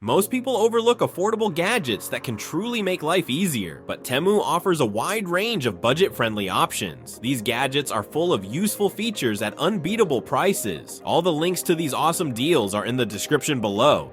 Most people overlook affordable gadgets that can truly make life easier, but Temu offers a wide range of budget-friendly options. These gadgets are full of useful features at unbeatable prices. All the links to these awesome deals are in the description below.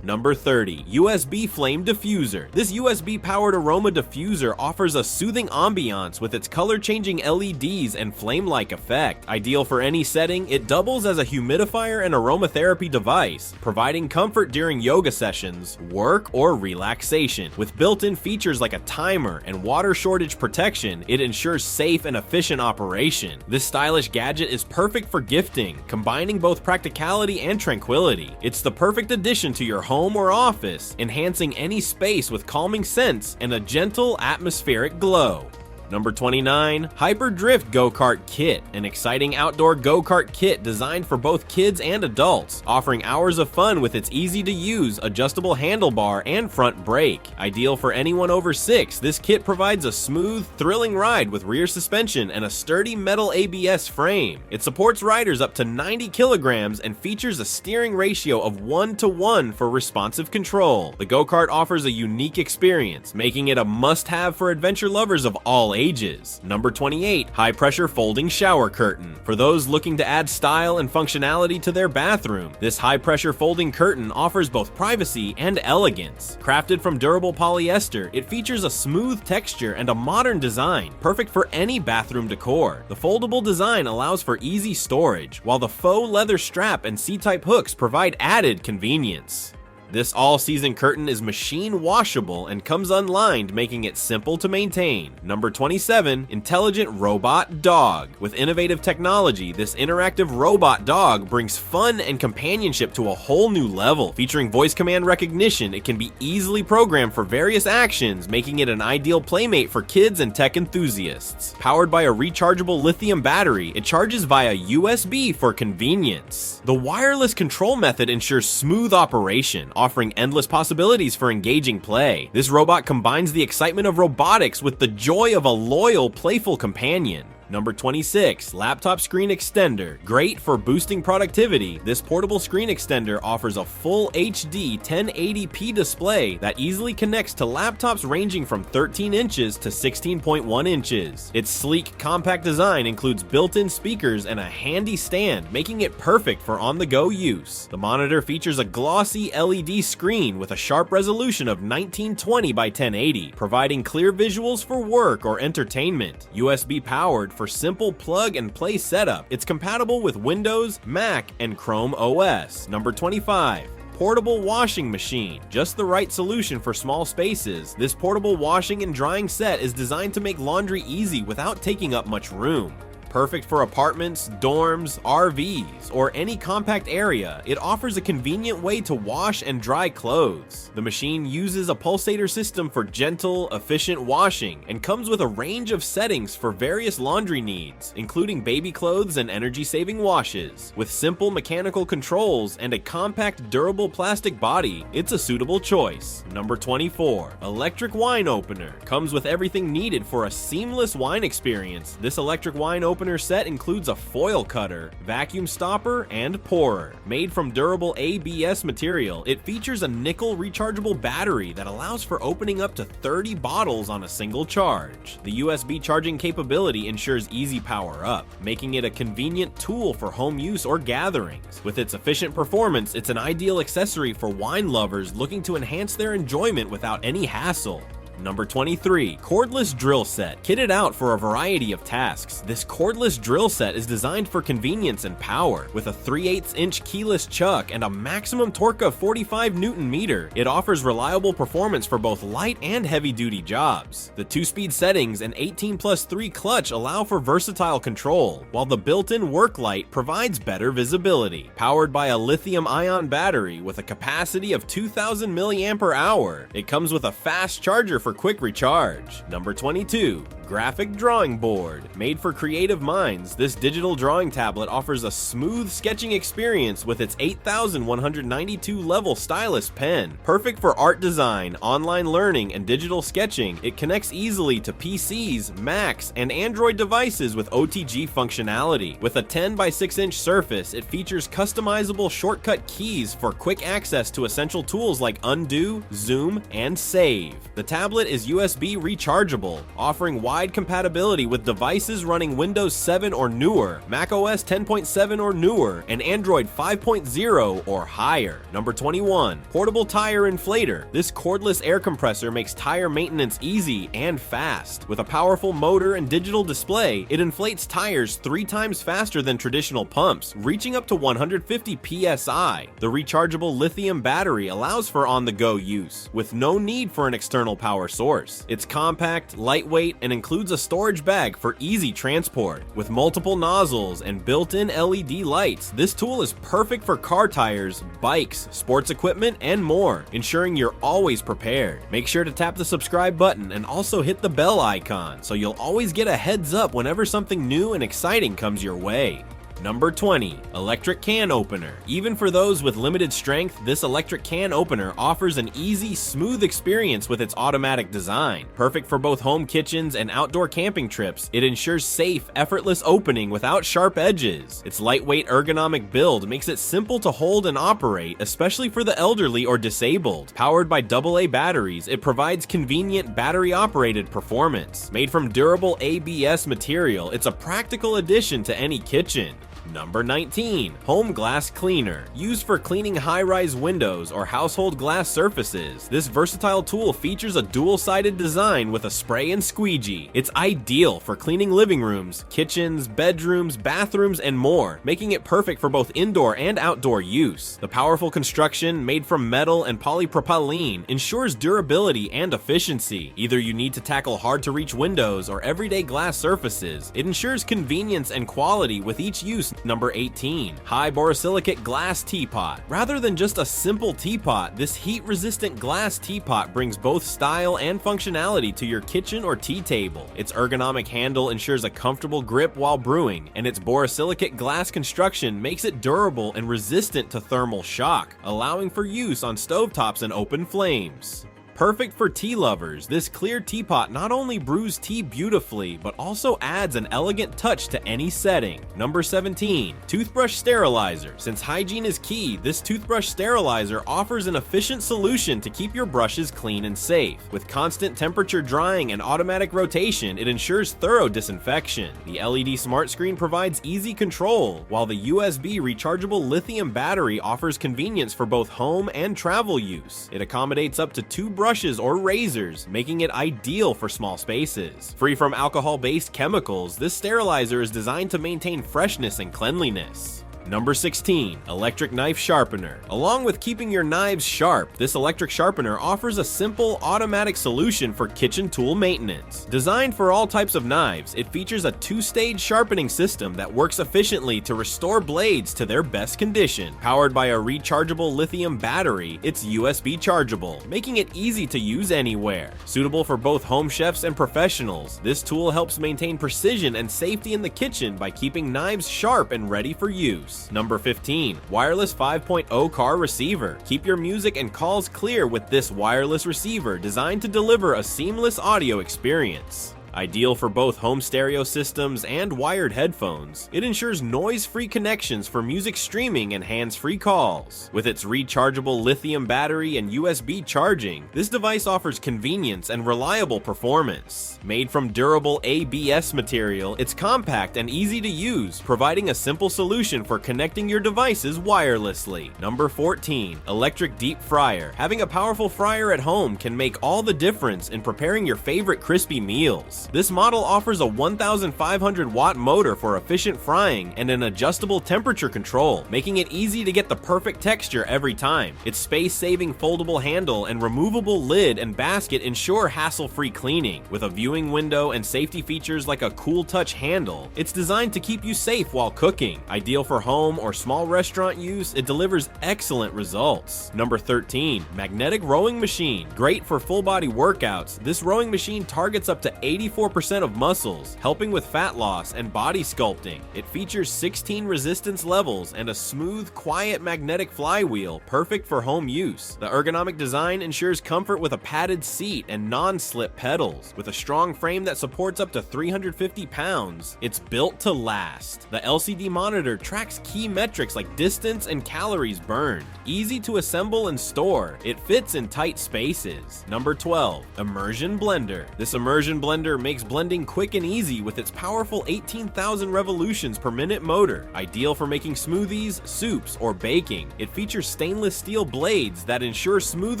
Number 30. USB Flame Diffuser. This USB-powered aroma diffuser offers a soothing ambiance with its color-changing LEDs and flame-like effect. Ideal for any setting, it doubles as a humidifier and aromatherapy device, providing comfort during yoga sessions, work, or relaxation. With built-in features like a timer and water shortage protection, it ensures safe and efficient operation. This stylish gadget is perfect for gifting, combining both practicality and tranquility. It's the perfect addition to your home or office, enhancing any space with calming scents and a gentle atmospheric glow. Number 29. Hyperdrift GoKart Kit. An exciting outdoor go-kart kit designed for both kids and adults, offering hours of fun with its easy-to-use, adjustable handlebar and front brake. Ideal for anyone over 6, this kit provides a smooth, thrilling ride with rear suspension and a sturdy metal ABS frame. It supports riders up to 90 kilograms and features a steering ratio of 1:1 for responsive control. The go-kart offers a unique experience, making it a must-have for adventure lovers of all ages. Number 28. High pressure folding shower curtain. For those looking to add style and functionality to their bathroom, this high pressure folding curtain offers both privacy and elegance. Crafted from durable polyester, it features a smooth texture and a modern design, perfect for any bathroom decor. The foldable design allows for easy storage, while the faux leather strap and C-type hooks provide added convenience. This all-season curtain is machine washable and comes unlined, making it simple to maintain. Number 27. Intelligent Robot Dog. With innovative technology, this interactive robot dog brings fun and companionship to a whole new level. Featuring voice command recognition, it can be easily programmed for various actions, making it an ideal playmate for kids and tech enthusiasts. Powered by a rechargeable lithium battery, it charges via USB for convenience. The wireless control method ensures smooth operation, offering endless possibilities for engaging play. This robot combines the excitement of robotics with the joy of a loyal, playful companion. Number 26. Laptop Screen Extender. Great for boosting productivity, this portable screen extender offers a full HD 1080p display that easily connects to laptops ranging from 13 inches to 16.1 inches. Its sleek, compact design includes built-in speakers and a handy stand, making it perfect for on-the-go use. The monitor features a glossy LED screen with a sharp resolution of 1920 by 1080, providing clear visuals for work or entertainment. USB powered for simple plug-and-play setup. It's compatible with Windows, Mac, and Chrome OS. Number 25. Portable washing machine. Just the right solution for small spaces, this portable washing and drying set is designed to make laundry easy without taking up much room. Perfect for apartments, dorms, RVs, or any compact area, it offers a convenient way to wash and dry clothes. The machine uses a pulsator system for gentle, efficient washing and comes with a range of settings for various laundry needs, including baby clothes and energy-saving washes. With simple mechanical controls and a compact, durable plastic body, it's a suitable choice. Number 24. Electric Wine Opener. Comes with everything needed for a seamless wine experience. This electric wine opener set includes a foil cutter, vacuum stopper, and pourer. Made from durable ABS material, it features a nickel rechargeable battery that allows for opening up to 30 bottles on a single charge. The USB charging capability ensures easy power up, making it a convenient tool for home use or gatherings. With its efficient performance, it's an ideal accessory for wine lovers looking to enhance their enjoyment without any hassle. Number 23. Cordless Drill Set. Kitted out for a variety of tasks, this cordless drill set is designed for convenience and power. With a 3/8-inch keyless chuck and a maximum torque of 45 Nm, it offers reliable performance for both light and heavy-duty jobs. The 2-speed settings and 18+3 clutch allow for versatile control, while the built-in work light provides better visibility. Powered by a lithium-ion battery with a capacity of 2000 mAh, it comes with a fast charger for for quick recharge. Number 22. Graphic Drawing Board. Made for creative minds, this digital drawing tablet offers a smooth sketching experience with its 8,192 level stylus pen. Perfect for art design, online learning, and digital sketching, it connects easily to PCs, Macs, and Android devices with OTG functionality. With a 10 by 6 inch surface, it features customizable shortcut keys for quick access to essential tools like undo, zoom, and save. The tablet is USB rechargeable, offering wide compatibility with devices running Windows 7 or newer, macOS 10.7 or newer, and Android 5.0 or higher. Number 21. Portable Tire Inflator. This cordless air compressor makes tire maintenance easy and fast. With a powerful motor and digital display, it inflates tires 3 times faster than traditional pumps, reaching up to 150 psi. The rechargeable lithium battery allows for on-the-go use, with no need for an external power source. It's compact, lightweight, and includes a storage bag for easy transport. With multiple nozzles and built-in LED lights, this tool is perfect for car tires, bikes, sports equipment, and more, ensuring you're always prepared. Make sure to tap the subscribe button and also hit the bell icon so you'll always get a heads up whenever something new and exciting comes your way. Number 20. Electric Can Opener. Even for those with limited strength, this electric can opener offers an easy, smooth experience with its automatic design. Perfect for both home kitchens and outdoor camping trips, it ensures safe, effortless opening without sharp edges. Its lightweight ergonomic build makes it simple to hold and operate, especially for the elderly or disabled. Powered by AA batteries, it provides convenient battery-operated performance. Made from durable ABS material, it's a practical addition to any kitchen. Number 19. Home Glass Cleaner. Used for cleaning high-rise windows or household glass surfaces, this versatile tool features a dual-sided design with a spray and squeegee. It's ideal for cleaning living rooms, kitchens, bedrooms, bathrooms, and more, making it perfect for both indoor and outdoor use. The powerful construction, made from metal and polypropylene, ensures durability and efficiency. Either you need to tackle hard-to-reach windows or everyday glass surfaces, it ensures convenience and quality with each use. Number 18. High Borosilicate Glass Teapot. Rather than just a simple teapot, this heat-resistant glass teapot brings both style and functionality to your kitchen or tea table. Its ergonomic handle ensures a comfortable grip while brewing, and its borosilicate glass construction makes it durable and resistant to thermal shock, allowing for use on stovetops and open flames. Perfect for tea lovers, this clear teapot not only brews tea beautifully, but also adds an elegant touch to any setting. Number 17. Toothbrush Sterilizer. Since hygiene is key, this toothbrush sterilizer offers an efficient solution to keep your brushes clean and safe. With constant temperature drying and automatic rotation, it ensures thorough disinfection. The LED smart screen provides easy control, while the USB rechargeable lithium battery offers convenience for both home and travel use. It accommodates up to 2 brushes or razors, making it ideal for small spaces. Free from alcohol-based chemicals, this sterilizer is designed to maintain freshness and cleanliness. Number 16. Electric Knife Sharpener. Along with keeping your knives sharp, this electric sharpener offers a simple, automatic solution for kitchen tool maintenance. Designed for all types of knives, it features a 2-stage sharpening system that works efficiently to restore blades to their best condition. Powered by a rechargeable lithium battery, it's USB chargeable, making it easy to use anywhere. Suitable for both home chefs and professionals, this tool helps maintain precision and safety in the kitchen by keeping knives sharp and ready for use. Number 15. Wireless 5.0 Car Receiver. Keep your music and calls clear with this wireless receiver designed to deliver a seamless audio experience. Ideal for both home stereo systems and wired headphones, it ensures noise-free connections for music streaming and hands-free calls. With its rechargeable lithium battery and USB charging, this device offers convenience and reliable performance. Made from durable ABS material, it's compact and easy to use, providing a simple solution for connecting your devices wirelessly. Number 14. Electric Deep Fryer. Having a powerful fryer at home can make all the difference in preparing your favorite crispy meals. performance. This model offers a 1,500 watt motor for efficient frying and an adjustable temperature control, making it easy to get the perfect texture every time. Its space-saving foldable handle and removable lid and basket ensure hassle-free cleaning. With a viewing window and safety features like a cool touch handle, it's designed to keep you safe while cooking. Ideal for home or small restaurant use, it delivers excellent results. Number 13, magnetic rowing machine. Great for full body workouts, this rowing machine targets up to 84% of muscles, helping with fat loss and body sculpting. It features 16 resistance levels and a smooth, quiet magnetic flywheel, perfect for home use. The ergonomic design ensures comfort with a padded seat and non-slip pedals. With a strong frame that supports up to 350 pounds, it's built to last. The LCD monitor tracks key metrics like distance and calories burned. Easy to assemble and store, it fits in tight spaces. Number 12, Immersion Blender. This Immersion Blender makes blending quick and easy with its powerful 18,000 revolutions per minute motor. Ideal for making smoothies, soups, or baking. It features stainless steel blades that ensure smooth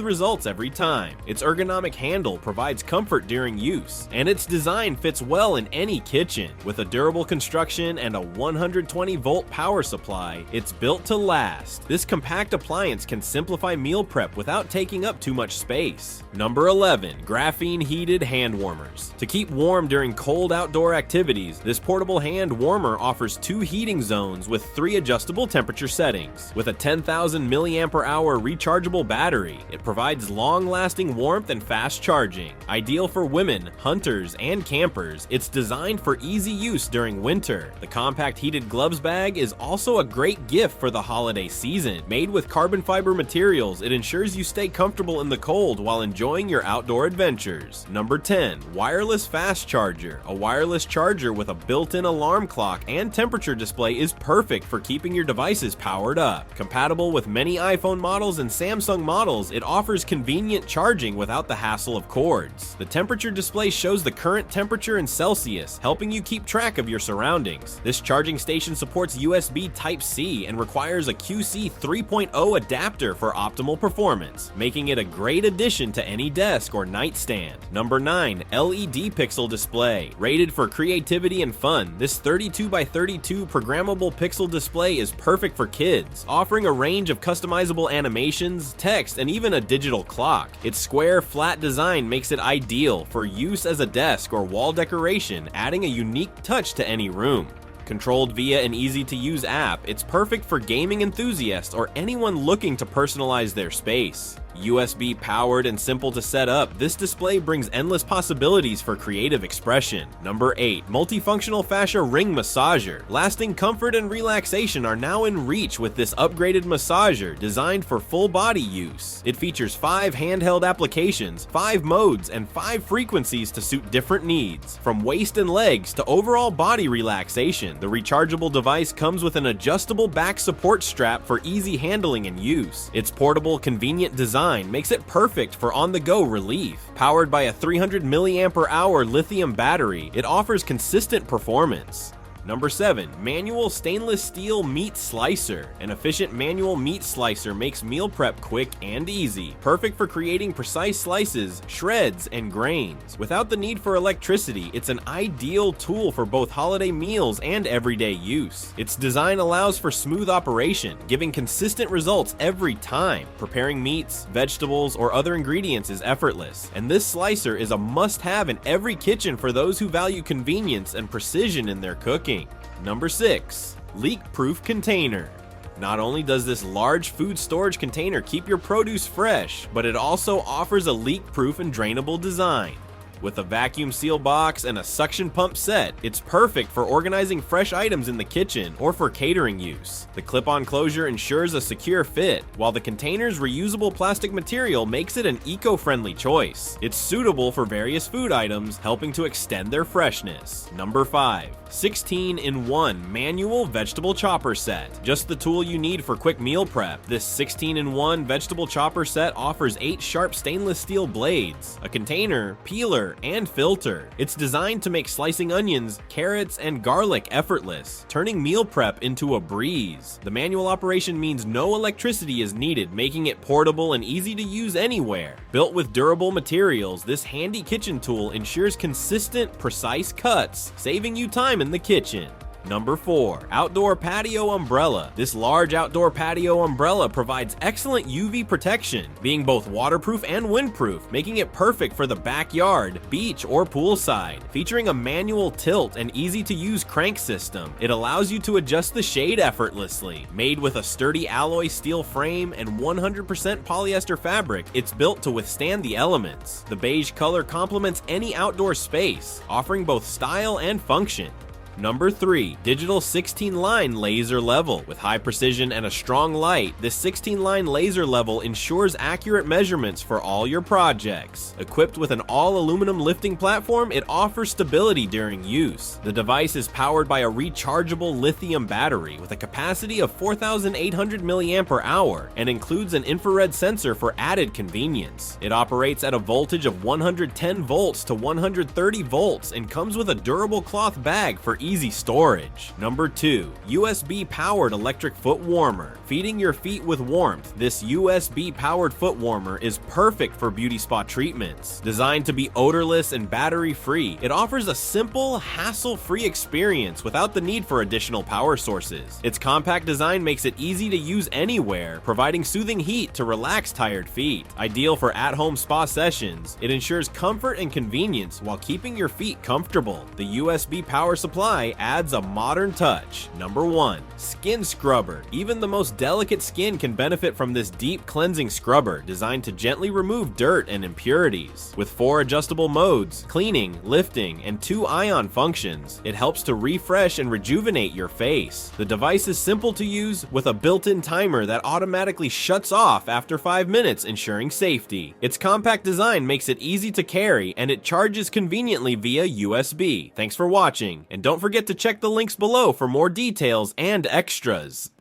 results every time. Its ergonomic handle provides comfort during use, and its design fits well in any kitchen. With a durable construction and a 120-volt power supply, it's built to last. This compact appliance can simplify meal prep without taking up too much space. Number 11, graphene heated hand warmers. To keep warm during cold outdoor activities, this portable hand warmer offers 2 heating zones with 3 adjustable temperature settings. With a 10,000 mAh rechargeable battery, it provides long-lasting warmth and fast charging. Ideal for women, hunters, and campers, it's designed for easy use during winter. The compact heated gloves bag is also a great gift for the holiday season. Made with carbon fiber materials, it ensures you stay comfortable in the cold while enjoying your outdoor adventures. Number 10, wireless fast charger. A wireless charger with a built-in alarm clock and temperature display is perfect for keeping your devices powered up. Compatible with many iPhone models and Samsung models, it offers convenient charging without the hassle of cords. The temperature display shows the current temperature in Celsius, helping you keep track of your surroundings. This charging station supports USB Type-C and requires a QC 3.0 adapter for optimal performance, making it a great addition to any desk or nightstand. Number 9, LED pixel display. Rated for creativity and fun, this 32x32 programmable pixel display is perfect for kids, offering a range of customizable animations, text, and even a digital clock. Its square, flat design makes it ideal for use as a desk or wall decoration, adding a unique touch to any room. Controlled via an easy-to-use app, it's perfect for gaming enthusiasts or anyone looking to personalize their space. USB powered and simple to set up, this display brings endless possibilities for creative expression. Number 8, multifunctional fascia ring massager. Lasting comfort and relaxation are now in reach with this upgraded massager designed for full body use. It features 5 handheld applications, 5 modes, and 5 frequencies to suit different needs. From waist and legs to overall body relaxation, the rechargeable device comes with an adjustable back support strap for easy handling and use. Its portable, convenient design makes it perfect for on-the-go relief. Powered by a 300 mAh lithium battery, it offers consistent performance. Number 7, manual stainless steel meat slicer. An efficient manual meat slicer makes meal prep quick and easy, perfect for creating precise slices, shreds, and grains. Without the need for electricity, it's an ideal tool for both holiday meals and everyday use. Its design allows for smooth operation, giving consistent results every time. Preparing meats, vegetables, or other ingredients is effortless, and this slicer is a must-have in every kitchen for those who value convenience and precision in their cooking. Number 6, Leakproof Container. Not only does this large food storage container keep your produce fresh, but it also offers a leak-proof and drainable design. With a vacuum seal box and a suction pump set, it's perfect for organizing fresh items in the kitchen or for catering use. The clip-on closure ensures a secure fit, while the container's reusable plastic material makes it an eco-friendly choice. It's suitable for various food items, helping to extend their freshness. Number 5, 16-in-1 manual vegetable chopper set. Just the tool you need for quick meal prep. This 16-in-1 vegetable chopper set offers 8 sharp stainless steel blades, a container, peeler, water, and filter. It's designed to make slicing onions, carrots, and garlic effortless, turning meal prep into a breeze. The manual operation means no electricity is needed, making it portable and easy to use anywhere. Built with durable materials, this handy kitchen tool ensures consistent, precise cuts, saving you time in the kitchen. Number 4. Outdoor Patio Umbrella. This large outdoor patio umbrella provides excellent UV protection, being both waterproof and windproof, making it perfect for the backyard, beach, or poolside. Featuring a manual tilt and easy-to-use crank system, it allows you to adjust the shade effortlessly. Made with a sturdy alloy steel frame and 100% polyester fabric, it's built to withstand the elements. The beige color complements any outdoor space, offering both style and function. Number 3. Digital 16-line laser level. With high precision and a strong light, this 16-line laser level ensures accurate measurements for all your projects. Equipped with an all-aluminum lifting platform, it offers stability during use. The device is powered by a rechargeable lithium battery with a capacity of 4,800 mAh and includes an infrared sensor for added convenience. It operates at a voltage of 110 volts to 130 volts and comes with a durable cloth bag for easy storage. Number 2. USB powered electric foot warmer. Feeding your feet with warmth, this USB powered foot warmer is perfect for beauty spa treatments. Designed to be odorless and battery free, it offers a simple, hassle-free experience without the need for additional power sources. Its compact design makes it easy to use anywhere, providing soothing heat to relax tired feet. Ideal for at-home spa sessions, it ensures comfort and convenience while keeping your feet comfortable. The USB power supply adds a modern touch. Number 1. Skin Scrubber. Even the most delicate skin can benefit from this deep cleansing scrubber designed to gently remove dirt and impurities. With 4 adjustable modes, cleaning, lifting, and 2 ion functions, it helps to refresh and rejuvenate your face. The device is simple to use with a built-in timer that automatically shuts off after 5 minutes, ensuring safety. Its compact design makes it easy to carry, and it charges conveniently via USB. Thanks for watching, and don't forget to check the links below for more details and extras.